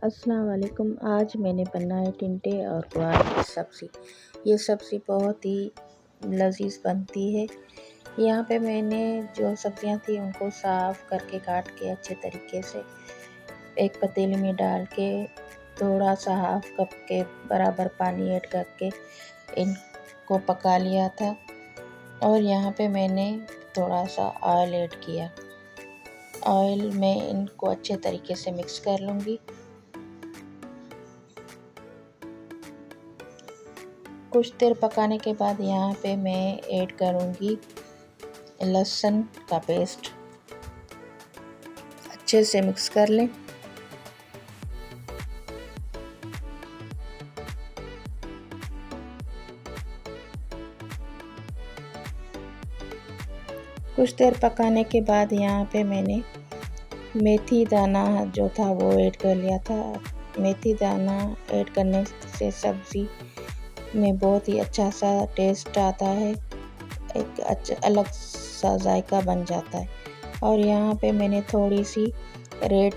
अस्सलाम वालेकुम। आज मैंने बनाए टिंडे और ग्वार की सब्ज़ी। ये सब्ज़ी बहुत ही लज़ीज़ बनती है। यहाँ पे मैंने जो सब्ज़ियाँ थी उनको साफ़ करके काट के अच्छे तरीके से एक पतीले में डाल के थोड़ा सा हाफ़ कप के बराबर पानी ऐड करके इनको पका लिया था। और यहाँ पे मैंने थोड़ा सा ऑयल ऐड किया। ऑयल में इनको अच्छे तरीके से मिक्स कर लूँगी। कुछ देर पकाने के बाद यहाँ पे मैं ऐड करूँगी लहसुन का पेस्ट। अच्छे से मिक्स कर लें। कुछ देर पकाने के बाद यहाँ पे मैंने मेथी दाना जो था वो ऐड कर लिया था। मेथी दाना ऐड करने से सब्ज़ी में बहुत ही अच्छा सा टेस्ट आता है, एक अच्छा अलग सा जायका बन जाता है। और यहाँ पे मैंने थोड़ी सी रेड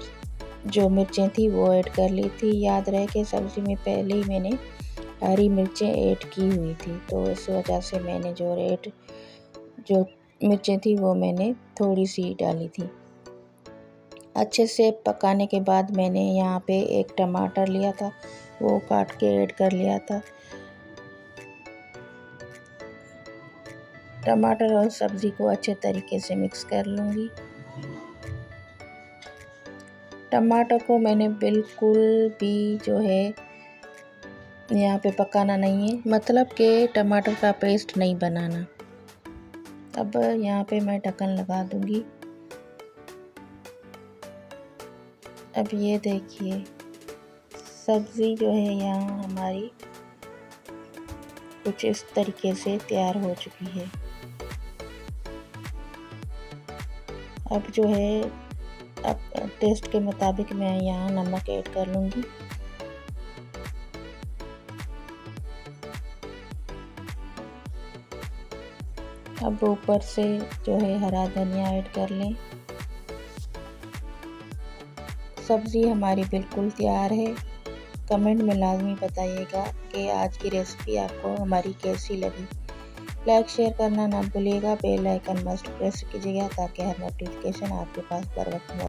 जो मिर्चें थी वो ऐड कर ली थी। याद रहे कि सब्ज़ी में पहले ही मैंने हरी मिर्चें ऐड की हुई थी, तो इस वजह से मैंने जो मिर्चें थी वो मैंने थोड़ी सी डाली थी। अच्छे से पकाने के बाद मैंने यहाँ पे एक टमाटर लिया था, वो काट के ऐड कर लिया था। टमाटर और सब्ज़ी को अच्छे तरीके से मिक्स कर लूँगी। टमाटर को मैंने बिल्कुल भी जो है यहाँ पे पकाना नहीं है, मतलब कि टमाटर का पेस्ट नहीं बनाना। अब यहाँ पे मैं ढक्कन लगा दूँगी। अब ये देखिए सब्ज़ी जो है यहाँ हमारी कुछ इस तरीके से तैयार हो चुकी है। अब जो है टेस्ट के मुताबिक मैं यहाँ नमक ऐड कर लूँगी। अब ऊपर से जो है हरा धनिया ऐड कर लें। सब्ज़ी हमारी बिल्कुल तैयार है। कमेंट में लाजमी बताइएगा कि आज की रेसिपी आपको हमारी कैसी लगी। लाइक शेयर करना ना भूलिएगा। बेल आइकन मस्ट प्रेस कीजिएगा ताकि हर नोटिफिकेशन आपके पास बर वक्त